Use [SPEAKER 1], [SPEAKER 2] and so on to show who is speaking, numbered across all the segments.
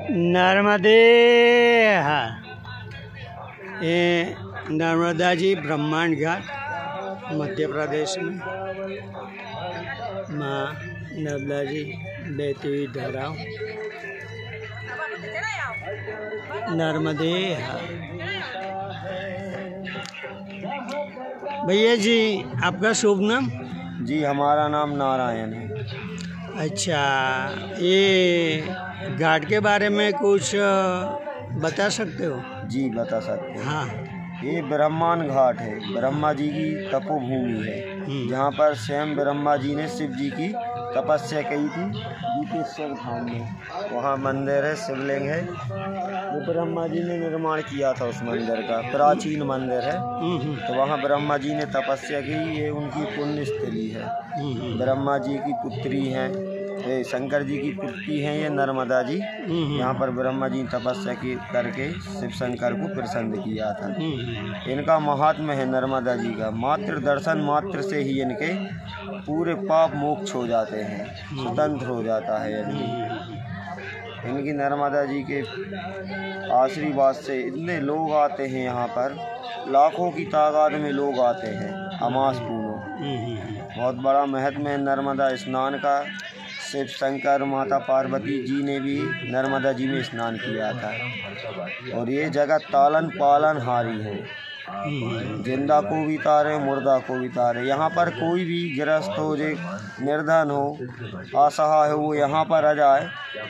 [SPEAKER 1] नर्मदे ये नर्मदा जी ब्रह्मांड घाट मध्य प्रदेश में माँ नर्मदा जी बहती हुई धाराओं नर्मदे। भैया जी आपका शुभ नाम?
[SPEAKER 2] जी हमारा नाम नारायण है।
[SPEAKER 1] अच्छा, ये घाट के बारे में कुछ बता सकते हो?
[SPEAKER 2] जी बता सकते हैं।
[SPEAKER 1] हाँ।
[SPEAKER 2] ये ब्रह्मांड घाट है, ब्रह्मा जी की तपोभूमि है, जहाँ पर स्वयं ब्रह्मा जी ने शिव जी की तपस्या की थी दीपेश्वर धाम में। वहाँ मंदिर है, शिवलिंग है, वो ब्रह्मा जी ने निर्माण किया था उस मंदिर का, प्राचीन मंदिर है। तो वहाँ ब्रह्मा जी ने तपस्या की, ये उनकी पुण्य स्थली है। ब्रह्मा जी की पुत्री हैं, शंकर जी की पुत्री हैं ये नर्मदा जी। यहाँ पर ब्रह्मा जी ने तपस्या की करके शिव शंकर को प्रसन्न किया था। इनका महात्म्य है नर्मदा जी का, मात्र दर्शन मात्र से ही इनके पूरे पाप मोक्ष हो जाते हैं, स्वतंत्र हो जाता है। इनकी नर्मदा जी के आशीर्वाद से इतने लोग आते हैं यहाँ पर, लाखों की तादाद में लोग आते हैं अमास पूर्णों। बहुत बड़ा महत्व है नर्मदा स्नान का। शिव शंकर माता पार्वती जी ने भी नर्मदा जी में स्नान किया था। और ये जगह तालन पालन हारी है, जिंदा को भी तारे मुर्दा को भी तारे। यहाँ पर कोई भी गृहस्थ हो, जो निर्धन हो, असहाय हो, वो यहाँ पर आ जाए,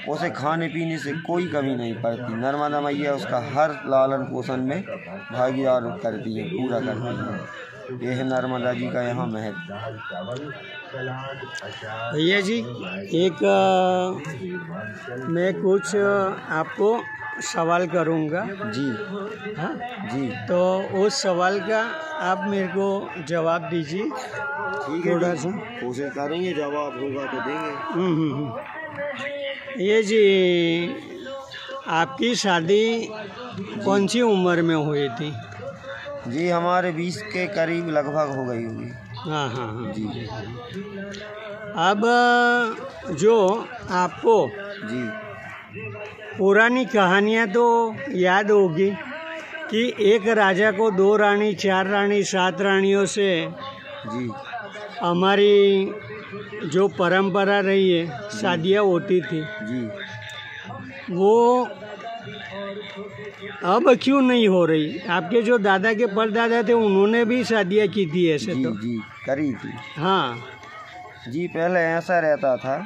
[SPEAKER 2] उसे खाने पीने से कोई कमी नहीं पड़ती। नर्मदा मैया उसका हर लालन पोषण में भागीदार करती है, पूरा करती है। ये है नर्मदा जी का यहाँ महत्व।
[SPEAKER 1] भैया जी एक मैं कुछ आपको सवाल करूँगा।
[SPEAKER 2] जी
[SPEAKER 1] हाँ
[SPEAKER 2] जी।
[SPEAKER 1] तो उस सवाल का आप मेरे को जवाब दीजिए।
[SPEAKER 2] ठीक है, थोड़ा सा कोशिश करेंगे, जवाब होगा तो देंगे।
[SPEAKER 1] ये जी आपकी शादी कौन सी उम्र में हुई थी?
[SPEAKER 2] जी हमारे 20 के करीब लगभग हो गई होगी।
[SPEAKER 1] हाँ हाँ हाँ
[SPEAKER 2] जी।
[SPEAKER 1] अब जो आपको
[SPEAKER 2] जी
[SPEAKER 1] पुरानी कहानियाँ तो याद होगी कि एक राजा को 2 रानी, 4 रानी, 7 रानियों से
[SPEAKER 2] जी
[SPEAKER 1] हमारी जो परंपरा रही है शादियाँ होती थी।
[SPEAKER 2] जी।
[SPEAKER 1] वो अब क्यों नहीं हो रही? आपके जो दादा के परदादा थे उन्होंने भी शादियाँ की थी ऐसे?
[SPEAKER 2] जी,
[SPEAKER 1] तो
[SPEAKER 2] जी करी थी।
[SPEAKER 1] हाँ
[SPEAKER 2] जी पहले ऐसा रहता था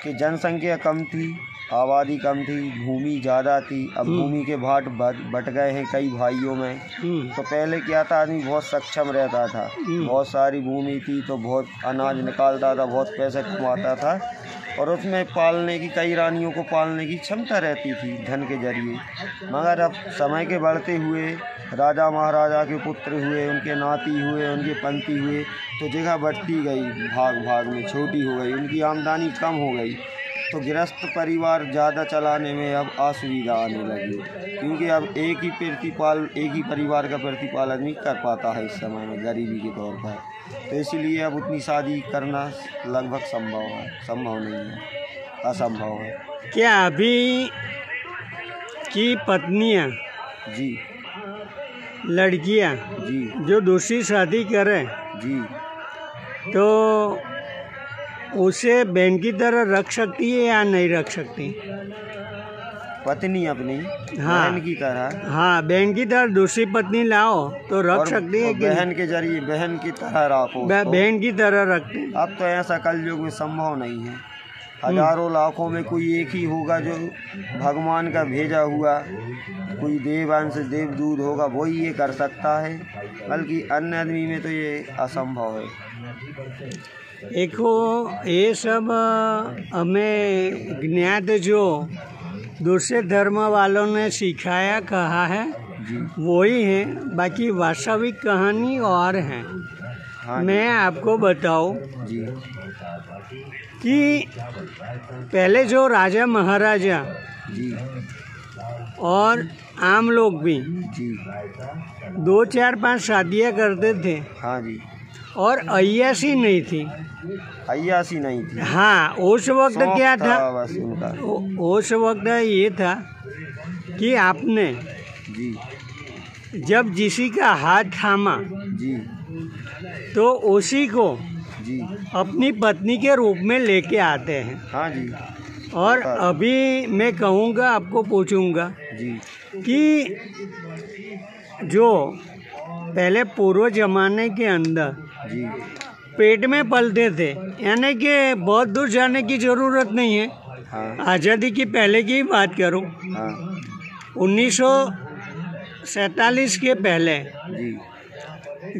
[SPEAKER 2] कि जनसंख्या कम थी, आबादी कम थी, भूमि ज़्यादा थी। अब भूमि के भाट बट गए हैं कई भाइयों में। तो पहले क्या था, आदमी बहुत सक्षम रहता था, बहुत सारी भूमि थी तो बहुत अनाज निकालता था, बहुत पैसे कमाता था, और उसमें पालने की, कई रानियों को पालने की क्षमता रहती थी धन के जरिए। मगर अब समय के बढ़ते हुए राजा महाराजा के पुत्र हुए, उनके नाती हुए, उनके पंथी हुए, तो जगह बढ़ती गई, भाग भाग में छोटी हो गई, उनकी आमदनी कम हो गई। तो गृहस्थ परिवार ज़्यादा चलाने में अब असुविधा आने लगी, क्योंकि अब एक ही परिवार का प्रतिपाल आदमी कर पाता है इस समय में गरीबी के तौर पर। तो इसीलिए अब उतनी शादी करना लगभग संभव नहीं है, असंभव है।
[SPEAKER 1] क्या अभी की पत्नियां,
[SPEAKER 2] जी
[SPEAKER 1] लड़कियां
[SPEAKER 2] जी
[SPEAKER 1] जो दूसरी शादी करें
[SPEAKER 2] जी,
[SPEAKER 1] तो उसे बहन की तरह रख सकती है या नहीं रख सकती?
[SPEAKER 2] पत्नी अपनी
[SPEAKER 1] हाँ,
[SPEAKER 2] बहन की तरह। हाँ,
[SPEAKER 1] बहन की तरह दूसरी पत्नी लाओ तो रख सकती है कि
[SPEAKER 2] बहन के जरिए बहन की तरह रखो,
[SPEAKER 1] बहन की तरह रखते?
[SPEAKER 2] अब तो ऐसा कलयुग में संभव नहीं है। हजारों लाखों में कोई एक ही होगा जो भगवान का भेजा हुआ, कोई देवांश देवदूत होगा, वही ये कर सकता है, बल्कि अन्य आदमी में तो ये असंभव है।
[SPEAKER 1] देखो ये सब हमें ज्ञात जो दूसरे धर्म वालों ने सिखाया कहा है वही है, बाकी वास्तविक कहानी और है। हाँ, मैं आपको बताऊं
[SPEAKER 2] जी
[SPEAKER 1] कि पहले जो राजा महाराजा
[SPEAKER 2] जी
[SPEAKER 1] और आम लोग भी
[SPEAKER 2] जी
[SPEAKER 1] 2, 4, 5 शादियाँ करते थे।
[SPEAKER 2] हाँ जी।
[SPEAKER 1] और अय्यासी नहीं थी।
[SPEAKER 2] अय्यासी नहीं थी।
[SPEAKER 1] हाँ, उस वक्त क्या था,
[SPEAKER 2] बस उनका
[SPEAKER 1] उस वक्त ये था कि आपने
[SPEAKER 2] जी
[SPEAKER 1] जब किसी का हाथ थामा
[SPEAKER 2] जी
[SPEAKER 1] तो उसी को
[SPEAKER 2] जी
[SPEAKER 1] अपनी पत्नी के रूप में लेके आते हैं।
[SPEAKER 2] हाँ जी।
[SPEAKER 1] और अभी मैं कहूँगा, आपको पूछूंगा
[SPEAKER 2] जी
[SPEAKER 1] कि जो पहले पूर्व जमाने के अंदर
[SPEAKER 2] जी
[SPEAKER 1] पेट में पलते थे, यानी कि बहुत दूर जाने की ज़रूरत नहीं है।
[SPEAKER 2] हाँ
[SPEAKER 1] आज़ादी की पहले की ही बात करूं,
[SPEAKER 2] हाँ
[SPEAKER 1] 1947 के पहले
[SPEAKER 2] जी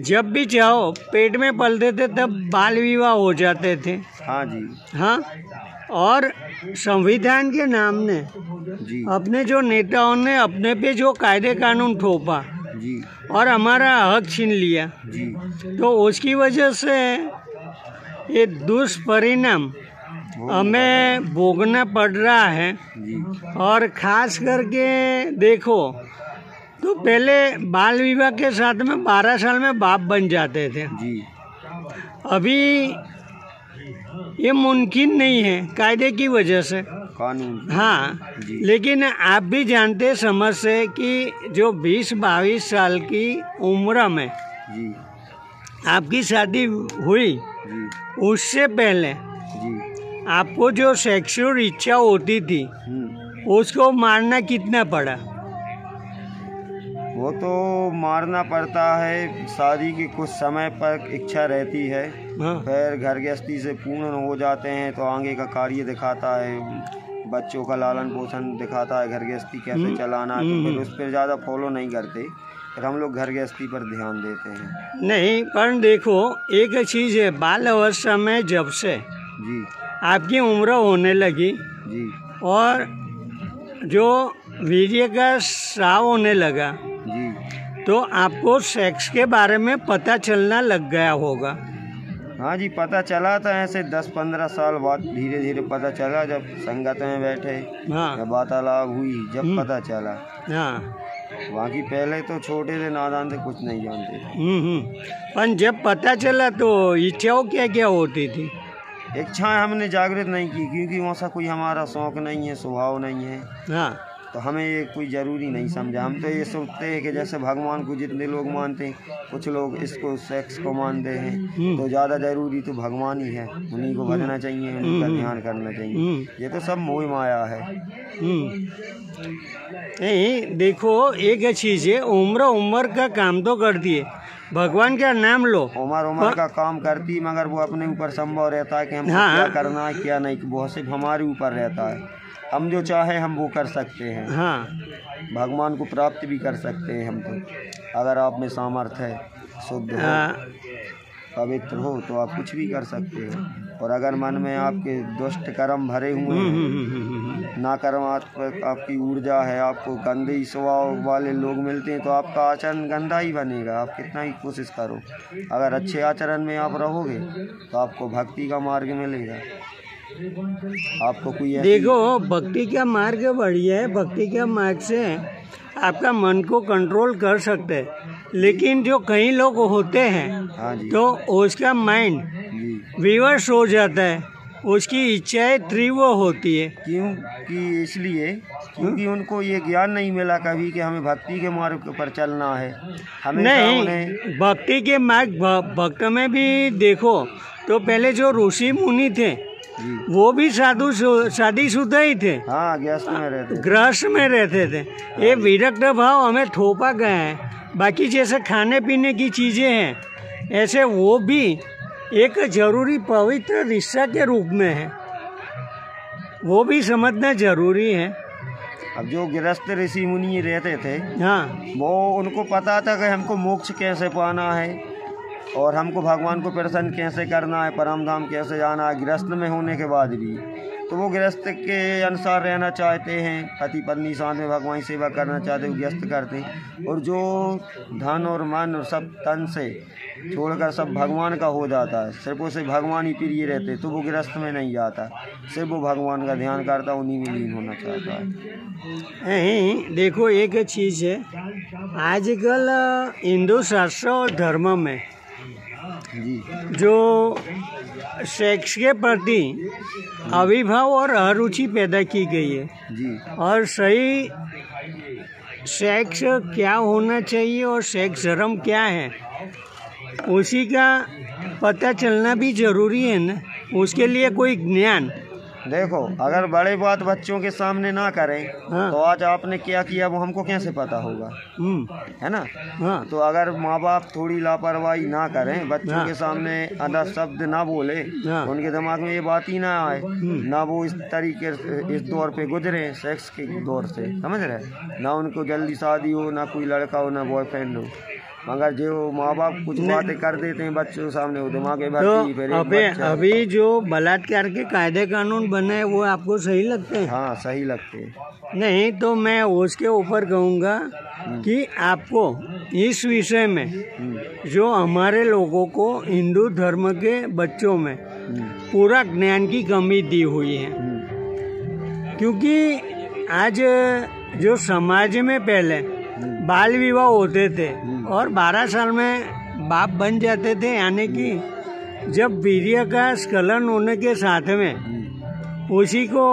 [SPEAKER 1] जब भी चाहो पेट में पलते थे तब बाल विवाह हो जाते थे।
[SPEAKER 2] हाँ जी
[SPEAKER 1] हाँ, और संविधान के नाम ने
[SPEAKER 2] जी
[SPEAKER 1] अपने जो नेताओं ने अपने पे जो कायदे कानून थोपा
[SPEAKER 2] जी
[SPEAKER 1] और हमारा हक छीन लिया,
[SPEAKER 2] जी
[SPEAKER 1] तो उसकी वजह से ये दुष्परिणाम हमें भोगना पड़ रहा है।
[SPEAKER 2] जी
[SPEAKER 1] और ख़ास करके देखो तो पहले बाल विवाह के साथ में 12 साल में बाप बन जाते थे।
[SPEAKER 2] जी
[SPEAKER 1] अभी ये मुमकिन नहीं है कायदे की वजह से,
[SPEAKER 2] कानून।
[SPEAKER 1] हाँ।
[SPEAKER 2] जी
[SPEAKER 1] लेकिन आप भी जानते समझ से कि जो 20-22 साल की उम्र में
[SPEAKER 2] जी
[SPEAKER 1] आपकी शादी हुई,
[SPEAKER 2] जी
[SPEAKER 1] उससे पहले
[SPEAKER 2] जी
[SPEAKER 1] आपको जो सेक्सुअल इच्छा होती थी उसको मारना कितना पड़ा?
[SPEAKER 2] वो तो मारना पड़ता है। शादी के कुछ समय पर इच्छा रहती है,
[SPEAKER 1] हाँ।
[SPEAKER 2] फिर घर गृहस्थी से पूर्ण हो जाते हैं तो आगे का कार्य दिखाता है, बच्चों का लालन पोषण दिखाता है, घर गृहस्थी कैसे चलाना है, तो फिर उस पर ज़्यादा फॉलो नहीं करते, फिर हम लोग घर गृहस्थी पर ध्यान देते हैं।
[SPEAKER 1] नहीं, पर देखो एक चीज़ है, बाल अवस्था में जब से
[SPEAKER 2] जी
[SPEAKER 1] आपकी उम्र होने लगी
[SPEAKER 2] जी
[SPEAKER 1] और जो वीर्य का स्राव होने लगा,
[SPEAKER 2] जी
[SPEAKER 1] तो आपको सेक्स के बारे में पता चलना लग गया होगा।
[SPEAKER 2] हाँ जी, पता चला था ऐसे 10-15 साल बाद धीरे धीरे पता चला, जब संगत में बैठे,
[SPEAKER 1] हाँ
[SPEAKER 2] जब वार्तालाप हुई, जब पता चला।
[SPEAKER 1] हाँ।
[SPEAKER 2] बाकी पहले तो छोटे थे, नादान थे, कुछ नहीं जानते थे।
[SPEAKER 1] पर जब पता चला तो इच्छाओं क्या क्या होती थी?
[SPEAKER 2] इच्छाएं हमने जागृत नहीं की, क्योंकि वैसा कोई हमारा शौक नहीं है, स्वभाव नहीं है,
[SPEAKER 1] हाँ।
[SPEAKER 2] तो हमें ये कोई ज़रूरी नहीं समझा। हम तो ये सोचते हैं कि जैसे भगवान को जितने लोग मानते हैं, कुछ लोग इसको सेक्स को मानते हैं, तो ज़्यादा ज़रूरी तो भगवान ही है, उन्हीं को भजना चाहिए, उन्हीं का ध्यान करना चाहिए। ये तो सब मोह माया है।
[SPEAKER 1] नहीं, देखो एक चीज़ है, उम्र का काम तो करती है, भगवान का नाम लो,
[SPEAKER 2] उम्र का काम करती, मगर वो अपने ऊपर संभव रहता है कि हम क्या करना है क्या नहीं, वो सिर्फ हमारे ऊपर रहता है। हम जो चाहे हम वो कर सकते हैं।
[SPEAKER 1] हाँ।
[SPEAKER 2] भगवान को प्राप्त भी कर सकते हैं हम तो, अगर आप में सामर्थ्य है, शुद्ध हो, पवित्र हो, तो आप कुछ भी कर सकते हो। और अगर मन में आपके दुष्ट कर्म भरे हुए हैं, नकारात्मक आपकी ऊर्जा है, आपको गंदे स्वभाव वाले लोग मिलते हैं, तो आपका आचरण गंदा ही बनेगा, आप कितना ही कोशिश करो। अगर अच्छे आचरण में आप रहोगे तो आपको भक्ति का मार्ग मिलेगा। आपको कोई
[SPEAKER 1] देखो, भक्ति का मार्ग बढ़िया है, भक्ति के मार्ग से आपका मन को कंट्रोल कर सकते हैं, लेकिन जो कई लोग होते हैं,
[SPEAKER 2] हाँ जी,
[SPEAKER 1] तो उसका माइंड विवश हो जाता है, उसकी इच्छाएं तीव्र होती है।
[SPEAKER 2] क्योंकि इसलिए क्योंकि उनको ये ज्ञान नहीं मिला कभी कि हमें भक्ति के मार्ग पर चलना है। हमें
[SPEAKER 1] नहीं, भक्ति के मार्ग भक्त में भी देखो तो पहले जो ऋषि मुनि थे वो भी शादीशुदा ही थे।
[SPEAKER 2] हाँ,
[SPEAKER 1] गृहस्थ में रहते थे। ये विरक्त भाव हमें थोपा गया है। बाकी जैसे खाने पीने की चीज़ें हैं, ऐसे वो भी एक जरूरी पवित्र रिश्ता के रूप में है, वो भी समझना जरूरी है।
[SPEAKER 2] अब जो गृहस्थ ऋषि मुनि रहते थे,
[SPEAKER 1] हाँ, वो
[SPEAKER 2] उनको पता था कि हमको मोक्ष कैसे पाना है और हमको भगवान को प्रसन्न कैसे करना है, परम धाम कैसे जाना है, गृहस्थ में होने के बाद भी। तो वो गृहस्थ के अनुसार रहना चाहते हैं, पति पत्नी साथ में भगवान की सेवा करना चाहते हैं, गृहस्थ करते हैं। और जो धन और मन और सब तन से छोड़कर सब भगवान का हो जाता है, सिर्फ उसे भगवान ही प्रिय रहते, तो वो गृहस्थ में नहीं जाता, सिर्फ वो भगवान का ध्यान करता, उन्हीं में लीन होना चाहता है।
[SPEAKER 1] देखो एक चीज़ है, आजकल हिंदू शास्त्र और धर्म में
[SPEAKER 2] जी
[SPEAKER 1] जो सेक्स के प्रति अभिभाव और अरुचि पैदा की गई है
[SPEAKER 2] जी
[SPEAKER 1] और सही सेक्स क्या होना चाहिए और सेक्स धर्म क्या है उसी का पता चलना भी जरूरी है ना। उसके लिए कोई ज्ञान।
[SPEAKER 2] देखो, अगर बड़े बात बच्चों के सामने ना करें
[SPEAKER 1] हाँ।
[SPEAKER 2] तो आज आपने क्या किया वो हमको कैसे पता होगा, है ना।
[SPEAKER 1] हाँ।
[SPEAKER 2] तो अगर माँ बाप थोड़ी लापरवाही ना करें, बच्चों
[SPEAKER 1] हाँ।
[SPEAKER 2] के सामने आधा शब्द ना बोले,
[SPEAKER 1] हाँ।
[SPEAKER 2] उनके दिमाग में ये बात ही ना आए, ना वो इस तरीके से इस दौर पे गुजरे, सेक्स के दौर से, समझ रहे, ना उनको जल्दी शादी हो, ना कोई लड़का हो, ना बॉयफ्रेंड हो। मगर जो माँ बाप कुछ बातें कर देते हैं बच्चों के सामने, वो दिमाग में भरती, फिर
[SPEAKER 1] तो अभी जो बलात्कार के कायदे कानून बने हैं वो आपको सही लगते हैं?
[SPEAKER 2] हाँ, सही लगते हैं।
[SPEAKER 1] नहीं तो मैं उसके ऊपर कहूँगा कि आपको इस विषय में जो हमारे लोगों को हिंदू धर्म के बच्चों में पूरा ज्ञान की कमी दी हुई है। क्योंकि आज जो समाज में पहले बाल विवाह होते थे और 12 साल में बाप बन जाते थे, यानी कि जब वीर्य का स्खलन होने के साथ में उसी को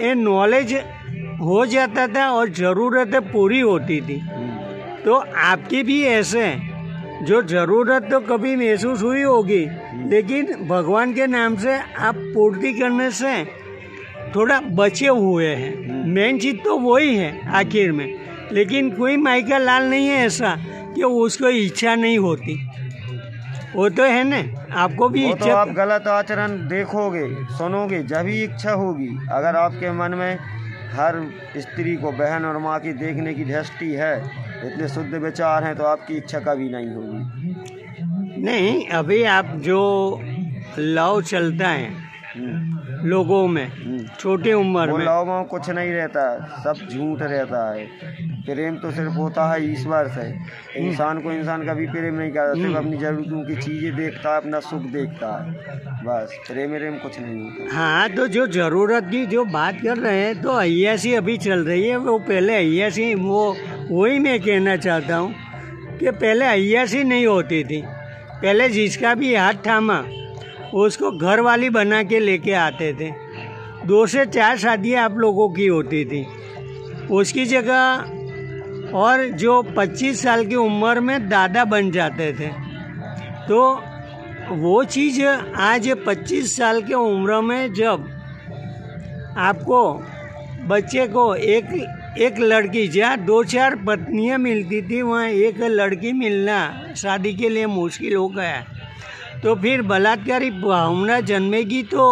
[SPEAKER 1] ये नॉलेज हो जाता था और ज़रूरतें पूरी होती थी। तो आपकी भी ऐसे जो ज़रूरत तो कभी महसूस हुई होगी, लेकिन भगवान के नाम से आप पूर्ति करने से थोड़ा बचे हुए हैं। मेन चीज़ तो वही है आखिर में। लेकिन कोई माई का लाल नहीं है ऐसा कि उसको इच्छा नहीं होती, वो तो है ना। आपको भी इच्छा,
[SPEAKER 2] तो आप गलत आचरण देखोगे, सुनोगे, जब ही इच्छा होगी। अगर आपके मन में हर स्त्री को बहन और माँ की देखने की दृष्टि है, इतने शुद्ध विचार हैं, तो आपकी इच्छा कभी नहीं होगी।
[SPEAKER 1] नहीं, अभी आप जो लव चलता है लोगों में छोटी उम्र
[SPEAKER 2] वो
[SPEAKER 1] में,
[SPEAKER 2] लव में कुछ नहीं रहता, सब झूठ रहता है। प्रेम तो सिर्फ होता है ईश्वर से। इंसान को इंसान कभी प्रेम नहीं करता, सिर्फ अपनी जरूरतों की चीजें देखता है, अपना सुख देखता है, बस। प्रेम कुछ नहीं होता।
[SPEAKER 1] हाँ, तो जो जरूरत की जो बात कर रहे हैं, तो अय्यासी अभी चल रही है। वो पहले अय्यासी, वही मैं कहना चाहता हूँ कि पहले अय्यासी नहीं होती थी। पहले जिसका भी हाथ थामा उसको घर वाली बना के लेके आते थे। 2 से 4 शादियाँ आप लोगों की होती थी। उसकी जगह और जो 25 साल की उम्र में दादा बन जाते थे, तो वो चीज़ आज 25 साल की उम्र में जब आपको बच्चे को एक लड़की, जहाँ 2-4 पत्नियाँ मिलती थी, वहाँ एक लड़की मिलना शादी के लिए मुश्किल हो गया। तो फिर बलात्कारी भावना जन्मेगी तो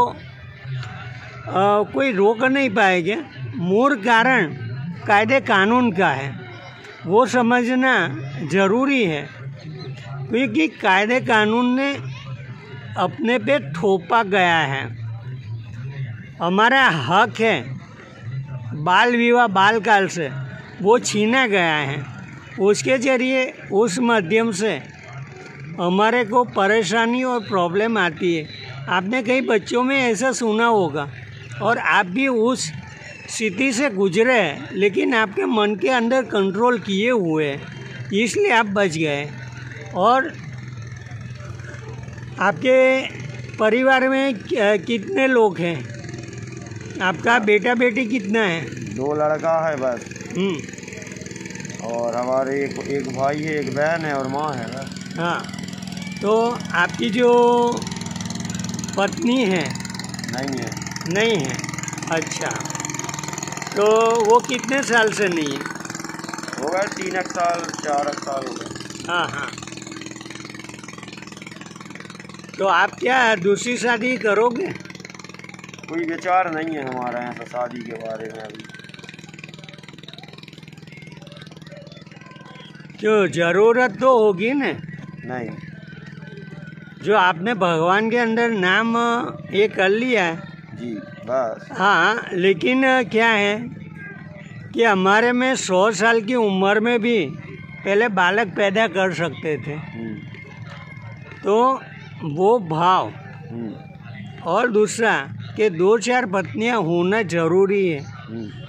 [SPEAKER 1] कोई रोक नहीं पाएगा। मूल कारण कायदे कानून का है, वो समझना ज़रूरी है। क्योंकि कायदे कानून ने अपने पे थोपा गया है। हमारा हक है बाल विवाह बाल काल से, वो छीना गया है। उसके ज़रिए, उस माध्यम से हमारे को परेशानी और प्रॉब्लम आती है। आपने कई बच्चों में ऐसा सुना होगा और आप भी उस स्थिति से गुजरे हैं, लेकिन आपके मन के अंदर कंट्रोल किए हुए हैं, इसलिए आप बच गए। और आपके परिवार में कितने लोग हैं? आपका बेटा बेटी कितना है?
[SPEAKER 2] 2 लड़का है बस। और हमारे एक भाई है, एक बहन है और माँ है बस।
[SPEAKER 1] हाँ, तो आपकी जो पत्नी है? नहीं है। अच्छा, तो वो कितने साल से नहीं है?
[SPEAKER 2] हो गए 3 साल 4 साल हो गए।
[SPEAKER 1] हाँ। तो आप क्या दूसरी शादी करोगे?
[SPEAKER 2] कोई विचार नहीं है हमारा यहाँ तो शादी के बारे में अभी।
[SPEAKER 1] क्यों, ज़रूरत तो होगी ना?
[SPEAKER 2] नहीं,
[SPEAKER 1] जो आपने भगवान के अंदर नाम ये कर लिया है
[SPEAKER 2] जी, बस।
[SPEAKER 1] हाँ, लेकिन क्या है कि हमारे में 100 साल की उम्र में भी पहले बालक पैदा कर सकते थे। तो वो भाव, और दूसरा कि 2-4 पत्नियां होना ज़रूरी है,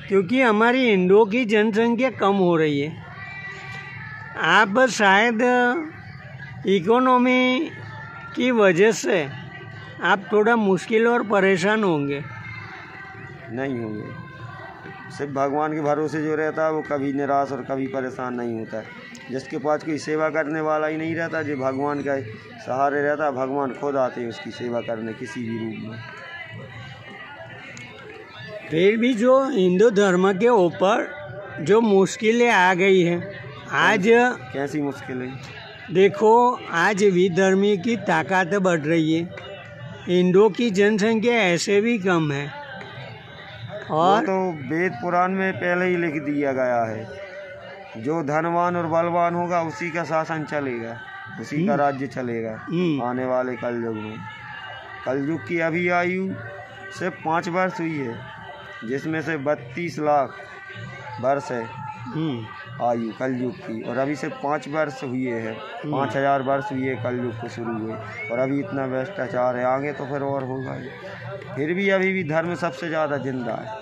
[SPEAKER 1] क्योंकि हमारी हिंदुओं की जनसंख्या कम हो रही है। आप शायद इकोनॉमी की वजह से आप थोड़ा मुश्किल और परेशान होंगे?
[SPEAKER 2] नहीं होंगे। सिर्फ भगवान के भरोसे जो रहता है वो कभी निराश और कभी परेशान नहीं होता है। जिसके पास कोई सेवा करने वाला ही नहीं रहता, जो भगवान का सहारे रहता है, भगवान खुद आते हैं उसकी सेवा करने किसी भी रूप में।
[SPEAKER 1] फिर भी जो हिंदू धर्म के ऊपर जो मुश्किलें आ गई है आज,
[SPEAKER 2] कैसी मुश्किलें?
[SPEAKER 1] देखो, आज विधर्मी की ताकत बढ़ रही है, हिंदुओं की जनसंख्या ऐसे भी कम है, और
[SPEAKER 2] तो वेद पुराण में पहले ही लिख दिया गया है, जो धनवान और बलवान होगा उसी का शासन चलेगा, उसी का राज्य चलेगा आने वाले कलयुग में। कलयुग की अभी आयु सिर्फ 5 वर्ष हुई है, जिसमें से 32 लाख वर्ष है आयु कलयुग की, और अभी सिर्फ 5 वर्ष हुए हैं, 5000 वर्ष हुए कलयुग को शुरू हुए, और अभी इतना भ्रष्टाचार है, आगे तो फिर और होगा ही। फिर भी अभी भी धर्म सबसे ज़्यादा जिंदा है,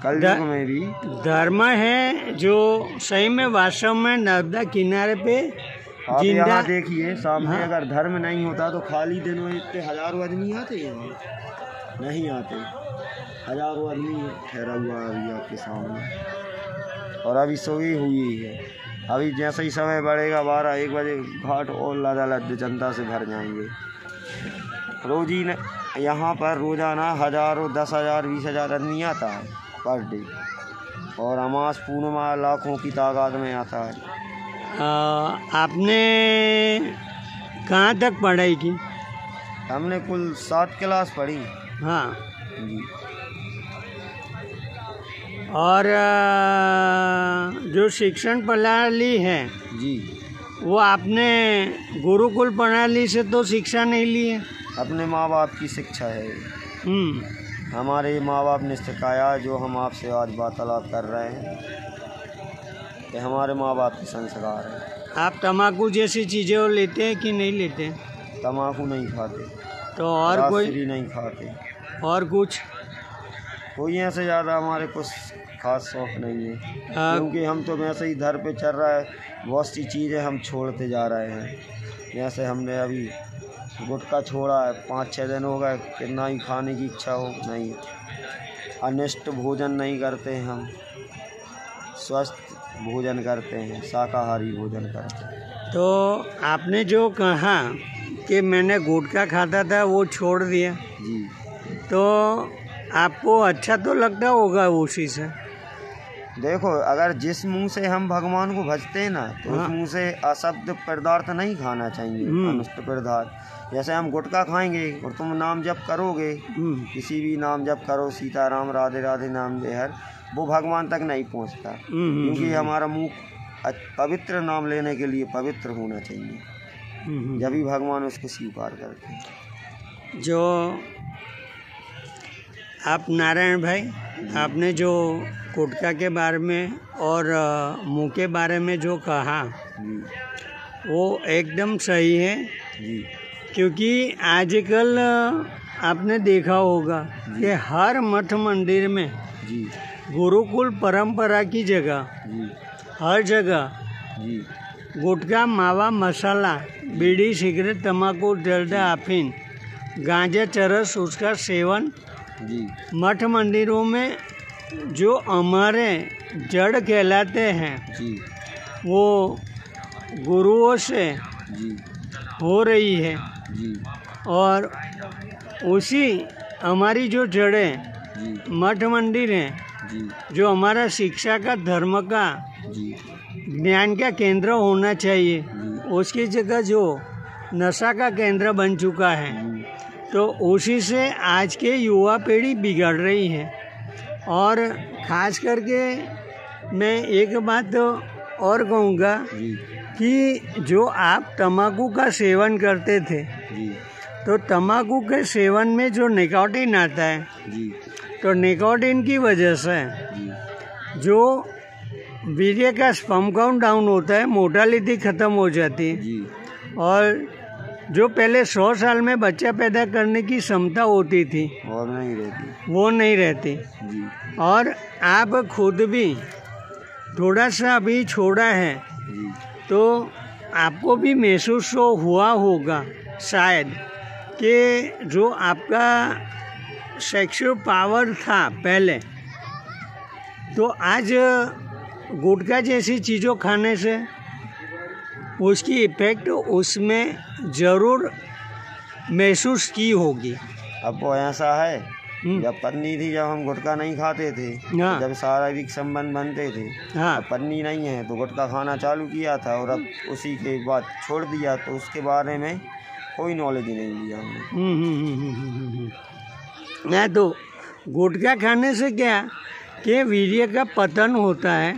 [SPEAKER 2] कलयुग में भी
[SPEAKER 1] धर्म है जो सही में वास्तव में नर्मदा किनारे पे
[SPEAKER 2] आप
[SPEAKER 1] जिंदा।
[SPEAKER 2] यहाँ देखिए सामने, अगर धर्म नहीं होता तो खाली दिनों इतने हजारों आदमी आते हैं, नहीं आते, हजारों आदमी ठहरा हुआ है अभी आपके सामने, और अभी सोई हुई है। अभी जैसे ही समय बढ़ेगा 12-1 बजे घाट और लद जनता से भर जाएंगे। रोजी यहाँ पर रोजाना हजारों, 10,000, 20,000 आदमी आता है पर डे, और अमास पूर्णिमा लाखों की तादाद में आता है।
[SPEAKER 1] आपने कहाँ तक पढ़ाई की?
[SPEAKER 2] हमने कुल 7 क्लास पढ़ी।
[SPEAKER 1] हाँ
[SPEAKER 2] जी।
[SPEAKER 1] और जो शिक्षण प्रणाली है
[SPEAKER 2] जी,
[SPEAKER 1] वो आपने गुरुकुल प्रणाली से तो शिक्षा नहीं ली है?
[SPEAKER 2] अपने माँ बाप की शिक्षा है। हमारे माँ बाप ने सिखाया, जो हम आपसे आज वार्तालाप कर रहे हैं, कि हमारे माँ बाप के संस्कार हैं।
[SPEAKER 1] आप तम्बाकू जैसी चीज़ें लेते हैं कि नहीं लेते?
[SPEAKER 2] तम्बाकू नहीं खाते,
[SPEAKER 1] तो और कोई
[SPEAKER 2] नहीं खाते,
[SPEAKER 1] और कुछ
[SPEAKER 2] कोई ऐसे ज़्यादा हमारे कुछ खास शौक नहीं है, क्योंकि हम तो वैसे ही धर पे चल रहा है, बहुत सी चीज़ें हम छोड़ते जा रहे हैं। जैसे हमने अभी गुटखा छोड़ा है, 5-6 दिन हो गए, कितना ही खाने की इच्छा हो, नहीं, अनिष्ट भोजन नहीं करते हैं हम, स्वस्थ भोजन करते हैं, शाकाहारी भोजन करते हैं।
[SPEAKER 1] तो आपने जो कहा कि मैंने गुटखा खाता था वो छोड़ दिया,
[SPEAKER 2] जी,
[SPEAKER 1] तो आपको अच्छा तो लगता होगा उसी से?
[SPEAKER 2] देखो, अगर जिस मुंह से हम भगवान को भजते हैं ना, तो उस मुंह से अशुद्ध पदार्थ नहीं खाना चाहिए, अनिष्ट पदार्थ। जैसे हम गुटखा खाएंगे और तुम नाम जप करोगे, किसी भी नाम जप करो, सीताराम राधे राधे नाम लेहर, वो भगवान तक नहीं पहुंचता, क्योंकि हमारा मुंह पवित्र नाम लेने के लिए पवित्र होना चाहिए, जब भी भगवान उसको स्वीकार करते हैं।
[SPEAKER 1] जो आप नारायण भाई, आपने जो गुटखा के बारे में और मुंह के बारे में जो कहा वो एकदम सही है, क्योंकि आजकल आपने देखा होगा कि हर मठ मंदिर में गुरुकुल परंपरा की जगह हर जगह गुटखा, मावा, मसाला, बीड़ी, सिगरेट, तम्बाकू, जर्दा, अफीम, गांजा, चरस, उसका सेवन मठ मंदिरों में जो हमारे जड़ कहलाते हैं वो गुरुओं से हो रही है, और उसी हमारी जो जड़ें मठ मंदिर हैं, जो हमारा शिक्षा का, धर्म का, ज्ञान का केंद्र होना चाहिए, उसकी जगह जो नशा का केंद्र बन चुका है, तो उसी से आज के युवा पीढ़ी बिगड़ रही है। और ख़ास करके मैं एक बात और कहूँगा कि जो आप तम्बाकू का सेवन करते थे, तो तम्बाकू के सेवन में जो निकोटीन आता है, तो निकोटीन की वजह से जो वीर्य का स्पर्म काउंट डाउन होता है, मोर्टालिटी ख़त्म हो जाती है, और जो पहले 100 साल में बच्चा पैदा करने की क्षमता होती थी वो नहीं रहती। और आप खुद भी थोड़ा सा अभी छोड़ा है, तो आपको भी महसूस हुआ होगा शायद कि जो आपका सेक्सुअल पावर था पहले, तो आज गुटखा जैसी चीज़ों खाने से उसकी इफ़ेक्ट उसमें ज़रूर महसूस की होगी।
[SPEAKER 2] अब वो ऐसा है, जब पत्नी थी, जब हम गुटखा नहीं खाते थे,
[SPEAKER 1] हाँ।
[SPEAKER 2] जब शारीरिक संबंध बनते थे,
[SPEAKER 1] हाँ।
[SPEAKER 2] अब पत्नी नहीं है तो गुटखा खाना चालू किया था और अब उसी के बाद छोड़ दिया, तो उसके बारे में कोई नॉलेज ही नहीं लिया हमने।
[SPEAKER 1] नहीं तो गुटखा खाने से क्या कि वीर्य का पतन होता है,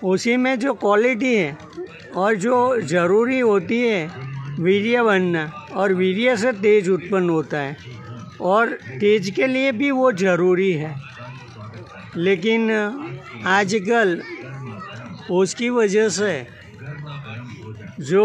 [SPEAKER 1] उसी में जो क्वालिटी है और जो ज़रूरी होती है वीर्य बनना, और वीर्य से तेज उत्पन्न होता है और तेज के लिए भी वो ज़रूरी है। लेकिन आजकल उसकी वजह से जो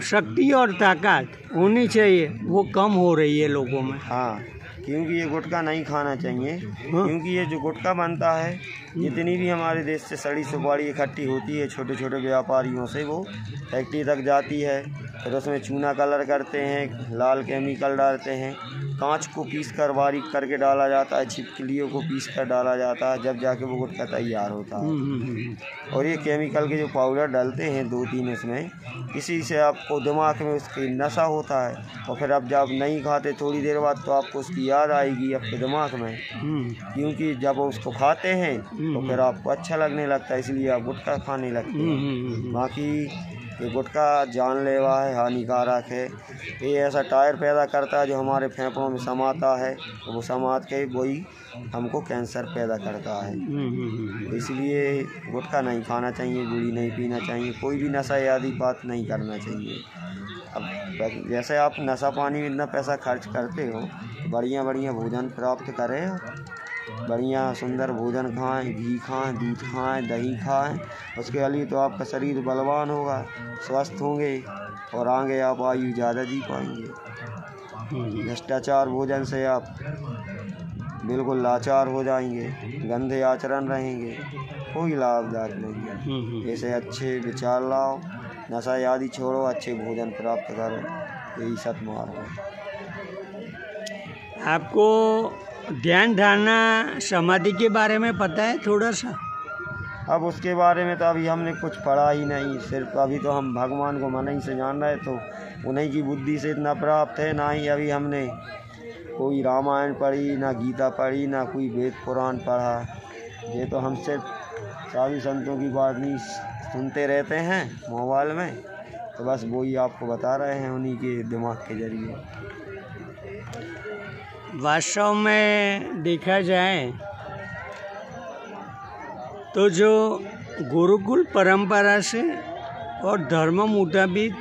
[SPEAKER 1] शक्ति और ताकत होनी चाहिए वो कम हो रही है लोगों में।
[SPEAKER 2] हाँ, क्योंकि ये गुटखा नहीं खाना चाहिए। क्योंकि ये जो गुटखा बनता है, जितनी भी हमारे देश से सड़ी सुपारी इकट्ठी होती है छोटे छोटे व्यापारियों से, वो फैक्ट्री तक जाती है, फिर उसमें चूना कलर करते हैं, लाल केमिकल डालते हैं, कांच को पीस कर बारीक करके डाला जाता है, छिपकलियों को पीस कर डाला जाता है, जब जाके वो गुटखा तैयार होता है। और ये केमिकल के जो पाउडर डालते हैं 2-3 इसमें, इसी से आपको दिमाग में उसकी नशा होता है, और फिर अब जब नहीं खाते थोड़ी देर बाद तो आपको उसकी याद आएगी आपके दिमाग में, क्योंकि जब उसको खाते हैं तो फिर आपको अच्छा लगने लगता है, इसलिए आप गुटखा खाने लगते हैं। बाकी ये गुटखा जानलेवा है, हानिकारक है। ये ऐसा टायर पैदा करता है जो हमारे फेफड़ों में समाता है, तो वो समात के वही हमको कैंसर पैदा करता है। इसलिए गुटखा नहीं खाना चाहिए, बीड़ी नहीं पीना चाहिए, कोई भी नशा आदि बात नहीं करना चाहिए। अब जैसे आप नशा पानी में इतना पैसा खर्च करते हो, तो बढ़िया बढ़िया भोजन प्राप्त करें, बढ़िया सुंदर भोजन खाएं, घी खाएं, दूध खाएं, दही खाएं, उसके लिए तो आपका शरीर बलवान होगा, स्वस्थ होंगे और आगे आप आयु ज़्यादा जी पाएंगे। भ्रष्टाचार भोजन से आप बिल्कुल लाचार हो जाएंगे, गंदे आचरण रहेंगे, कोई लाभदायक नहीं है। ऐसे अच्छे विचार लाओ, नशा आदि छोड़ो, अच्छे भोजन प्राप्त करो, यही सत्मार्ग है।
[SPEAKER 1] आपको ध्यान धारणा समाधि के बारे में पता है थोड़ा सा?
[SPEAKER 2] अब उसके बारे में तो अभी हमने कुछ पढ़ा ही नहीं, सिर्फ अभी तो हम भगवान को मन ही से जान रहे, तो उन्हीं की बुद्धि से इतना प्राप्त है। ना ही अभी हमने कोई रामायण पढ़ी, ना गीता पढ़ी, ना कोई वेद पुराण पढ़ा। ये तो हम सिर्फ साधु संतों की बात नहीं सुनते रहते हैं मोबाइल में, तो बस वही आपको बता रहे हैं उन्हीं के दिमाग के जरिए।
[SPEAKER 1] वास्तव में देखा जाए तो जो गुरुकुल परंपरा से और धर्म मुताबिक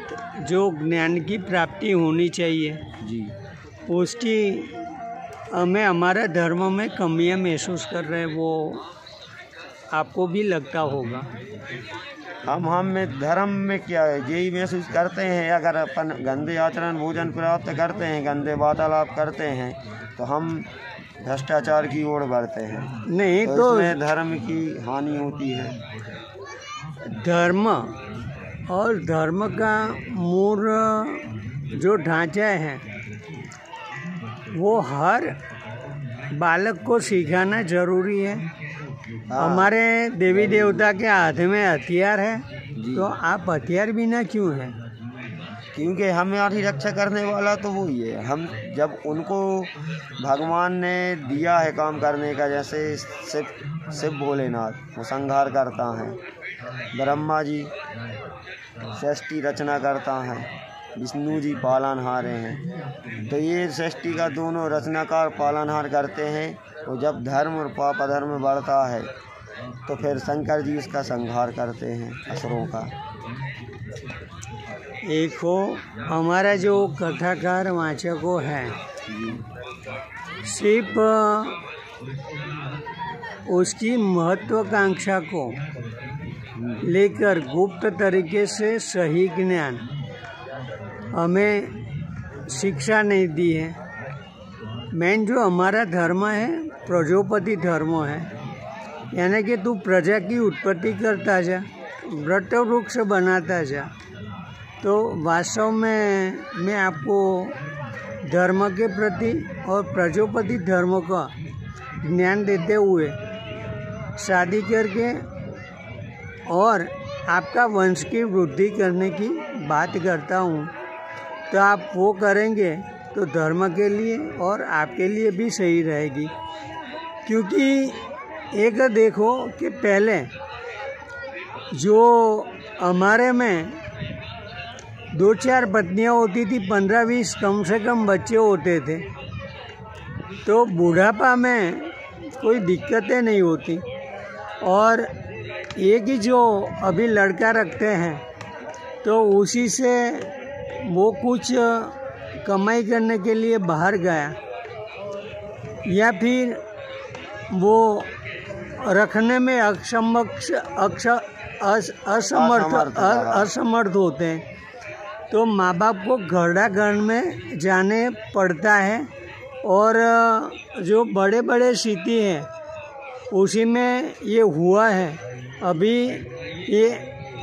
[SPEAKER 1] जो ज्ञान की प्राप्ति होनी चाहिए
[SPEAKER 2] जी,
[SPEAKER 1] उसकी हमें हमारा धर्म में कमियां महसूस कर रहे हैं, वो आपको भी लगता होगा।
[SPEAKER 2] हम में धर्म में क्या है, यही महसूस करते हैं। अगर अपन गंदे आचरण भोजन प्राप्त करते हैं, गंदे वार्तालाप करते हैं, तो हम भ्रष्टाचार की ओर बढ़ते हैं।
[SPEAKER 1] नहीं तो
[SPEAKER 2] इसमें धर्म की हानि होती है।
[SPEAKER 1] धर्म और धर्म का मूल जो ढांचा है वो हर बालक को सिखाना जरूरी है। हमारे देवी देवता के हाथ में हथियार है, तो आप हथियार बिना क्यों हैं?
[SPEAKER 2] क्योंकि हमारी रक्षा करने वाला तो वही है। हम जब उनको भगवान ने दिया है काम करने का, जैसे शिव भोलेनाथ वो संहार करता है, ब्रह्मा जी सृष्टि रचना करता है, विष्णु जी पालनहार हैं, तो ये सृष्टि का दोनों रचनाकार पालनहार करते हैं। और जब धर्म और पाप अधर्म बढ़ता है तो फिर शंकर जी उसका संहार करते हैं, असुरों का।
[SPEAKER 1] एक हो हमारा जो कथाकार वाचकों है, सिर्फ उसकी महत्वाकांक्षा को लेकर गुप्त तरीके से सही ज्ञान हमें शिक्षा नहीं दी है। मेन जो हमारा धर्म है प्रजापति धर्म है, यानी कि तू प्रजा की उत्पत्ति करता जा वृक्ष बनाता जा। तो वास्तव में मैं आपको धर्म के प्रति और प्रजापति धर्म का ज्ञान देते हुए शादी करके और आपका वंश की वृद्धि करने की बात करता हूँ। तो आप वो करेंगे तो धर्म के लिए और आपके लिए भी सही रहेगी। क्योंकि एक देखो कि पहले जो हमारे में 2-4 पत्नियाँ होती थी, 15-20 कम से कम बच्चे होते थे, तो बुढ़ापा में कोई दिक्कतें नहीं होती। और एक ही जो अभी लड़का रखते हैं तो उसी से वो कुछ कमाई करने के लिए बाहर गया, या फिर वो रखने में असमर्थ होते हैं, तो माँ बाप को घर में जाने पड़ता है। और जो बड़े बड़े सिटी हैं उसी में ये हुआ है। अभी ये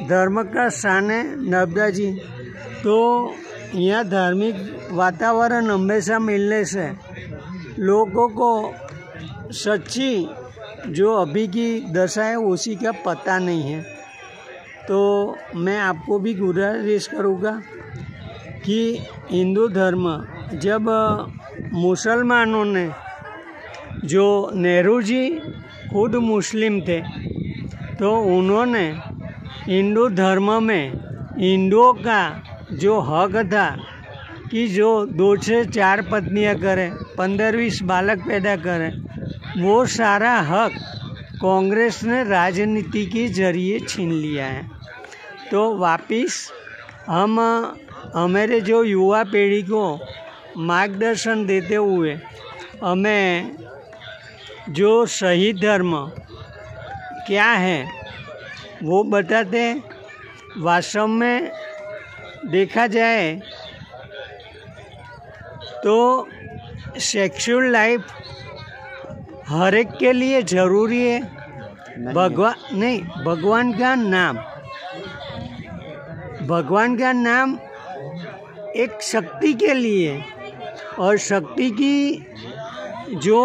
[SPEAKER 1] धर्म का स्थान है नर्मदा जी, तो यहाँ धार्मिक वातावरण हमेशा मिलने से लोगों को सच्ची जो अभी की दशा है उसी का पता नहीं है। तो मैं आपको भी गुजारिश करूँगा कि हिंदू धर्म, जब मुसलमानों ने, जो नेहरू जी खुद मुस्लिम थे, तो उन्होंने हिंदू धर्म में हिंदुओं का जो हक था कि जो 2 से 4 पत्नियां करें, 15-20 बालक पैदा करें, वो सारा हक कांग्रेस ने राजनीति के जरिए छीन लिया है। तो वापिस हम हमारे जो युवा पीढ़ी को मार्गदर्शन देते हुए हमें जो सही धर्म क्या है वो बताते हैं। वास्तव में देखा जाए तो सेक्सुअल लाइफ हर एक के लिए ज़रूरी है। भगवान का नाम एक शक्ति के लिए, और शक्ति की जो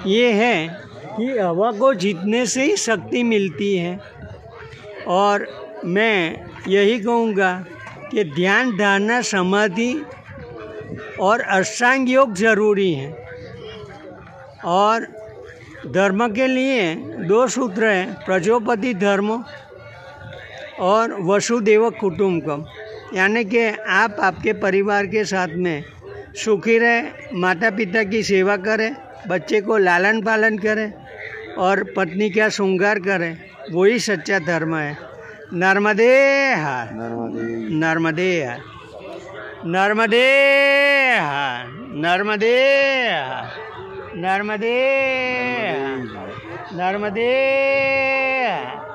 [SPEAKER 1] ये है कि हवा को जीतने से ही शक्ति मिलती है। और मैं यही कहूँगा कि ध्यान, धारणा, समाधि और अष्टांग योग जरूरी है। और धर्म के लिए 2 सूत्र हैं, प्रजापति धर्म और वसुदेव कुटुंबकम, यानी कि आप आपके परिवार के साथ में सुखी रहे, माता पिता की सेवा करें, बच्चे को लालन पालन करें और पत्नी का श्रृंगार करें, वही सच्चा धर्म है। नर्मदे हर, नर्मदे हर, नर्मदे हर, नर्मदे हर, नर्मदे हर, नर्मदे हर।